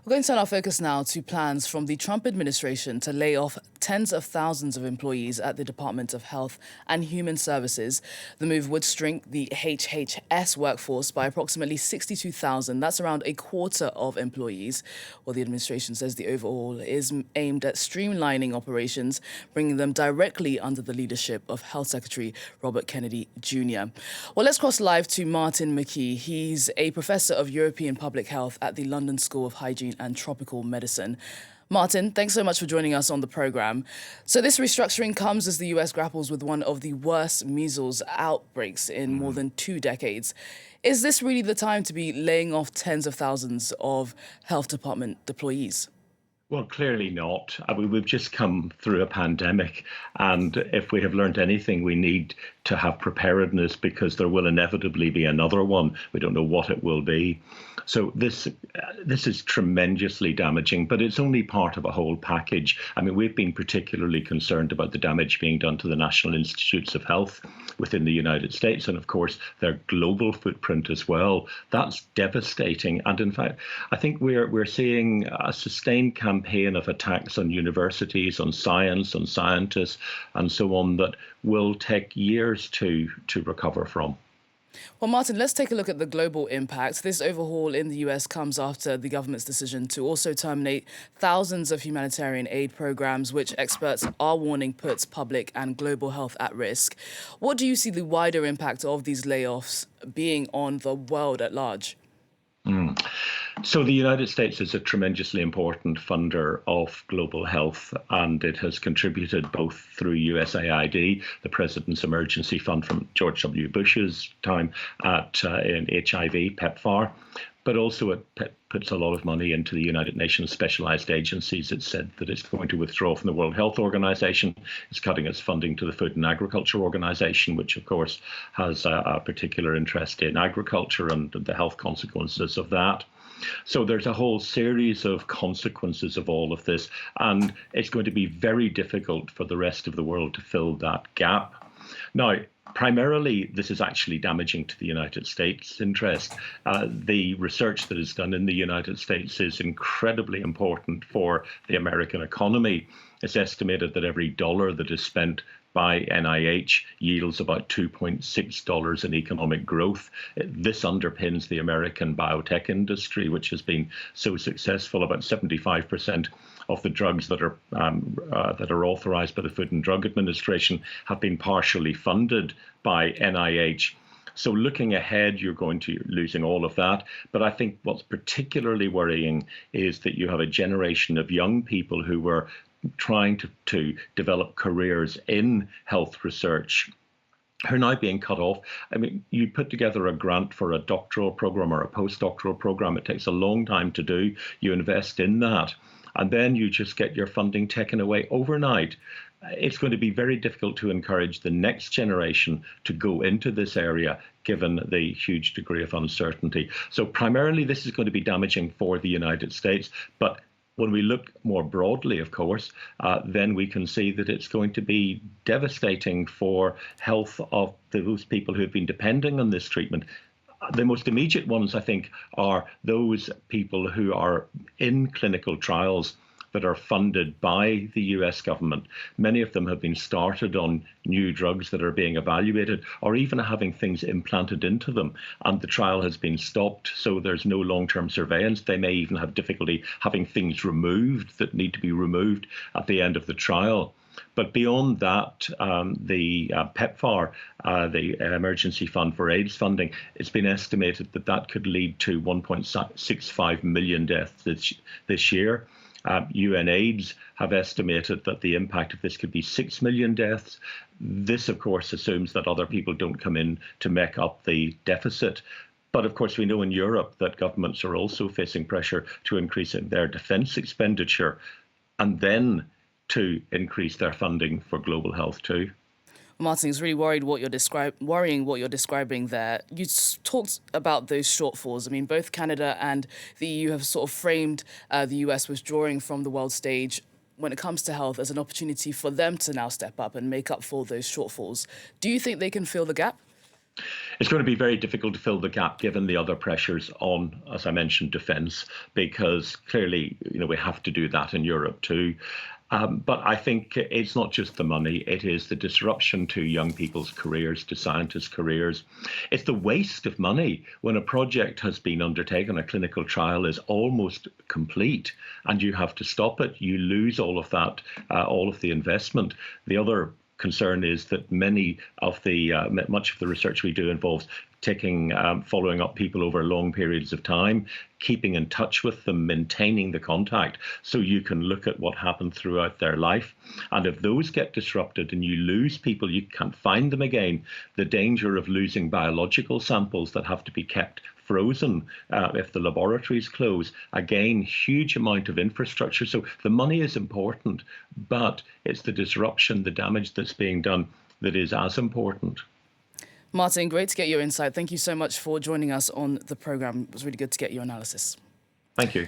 We're going to turn our focus now to plans from the Trump administration to lay off tens of thousands of employees at the Department of Health and Human Services. The move would shrink the HHS workforce by approximately 62,000. That's around a quarter of employees. Well, the administration says the overhaul is aimed at streamlining operations, bringing them directly under the leadership of Health Secretary Robert Kennedy Jr. Well, let's cross live to Martin McKee. He's a professor of European Public Health at the London School of Hygiene and Tropical Medicine. Martin, thanks so much for joining us on the programme. So this restructuring comes as the US grapples with one of the worst measles outbreaks in more than 2 decades. Is this really the time to be laying off tens of thousands of health department employees? Well, clearly not. I mean, we've just come through a pandemic, and if we have learned anything, we need to have preparedness because there will inevitably be another one. We don't know what it will be. So this is tremendously damaging, but it's only part of a whole package. I mean, we've been particularly concerned about the damage being done to the National Institutes of Health within the United States, and of course, their global footprint as well. That's devastating. And in fact, I think we're seeing a sustained campaign of attacks on universities, on science, on scientists, and so on that will take years to recover from. Well, Martin, let's take a look at the global impact. This overhaul in the US comes after the government's decision to also terminate thousands of humanitarian aid programs, which experts are warning puts public and global health at risk. What do you see the wider impact of these layoffs being on the world at large? So the United States is a tremendously important funder of global health, and it has contributed both through USAID, the President's Emergency Fund from George W. Bush's time in HIV, PEPFAR, but also it puts a lot of money into the United Nations specialized agencies. It's said that it's going to withdraw from the World Health Organization. It's cutting its funding to the Food and Agriculture Organization, which of course has a particular interest in agriculture and the health consequences of that. So there's a whole series of consequences of all of this, and it's going to be very difficult for the rest of the world to fill that gap. Now, primarily, this is actually damaging to the United States' interest. The research that is done in the United States is incredibly important for the American economy. It's estimated that every dollar that is spent by NIH yields about $2.6 in economic growth. This underpins the American biotech industry, which has been so successful. About 75% of the drugs that are authorized by the Food and Drug Administration have been partially funded by NIH. So looking ahead, you're going to losing all of that. But I think what's particularly worrying is that you have a generation of young people who were trying to develop careers in health research who are now being cut off. I mean, you put together a grant for a doctoral program or a postdoctoral program. It takes a long time to do. You invest in that, and then you just get your funding taken away overnight. It's going to be very difficult to encourage the next generation to go into this area, given the huge degree of uncertainty. So primarily, this is going to be damaging for the United States, but when we look more broadly, of course, then we can see that it's going to be devastating for health of those people who have been depending on this treatment. The most immediate ones, I think, are those people who are in clinical trials that are funded by the US government. Many of them have been started on new drugs that are being evaluated or even having things implanted into them, and the trial has been stopped, so there's no long-term surveillance. They may even have difficulty having things removed that need to be removed at the end of the trial. But beyond that, the PEPFAR, the Emergency Fund for AIDS funding, it's been estimated that that could lead to 1.65 million deaths this year. UNAIDS have estimated that the impact of this could be 6 million deaths. This, of course, assumes that other people don't come in to make up the deficit. But of course, we know in Europe that governments are also facing pressure to increase their defence expenditure and then to increase their funding for global health too. Martin, is really worrying what you're describing there. You talked about those shortfalls. I mean, both Canada and the EU have sort of framed the US withdrawing from the world stage when it comes to health as an opportunity for them to now step up and make up for those shortfalls. Do you think they can fill the gap? It's going to be very difficult to fill the gap given the other pressures on, as I mentioned, defence, because clearly, we have to do that in Europe too. But I think it's not just the money, it is the disruption to young people's careers, to scientists' careers. It's the waste of money when a project has been undertaken, a clinical trial is almost complete, and you have to stop it. You lose all of that, all of the investment. The other concern is that much of the research we do involves following up people over long periods of time, keeping in touch with them, maintaining the contact, so you can look at what happened throughout their life. And if those get disrupted and you lose people, you can't find them again, the danger of losing biological samples that have to be kept frozen if the laboratories close. Again, huge amount of infrastructure. So the money is important, but it's the disruption, the damage that's being done that is as important. Martin, great to get your insight. Thank you so much for joining us on the programme. It was really good to get your analysis. Thank you.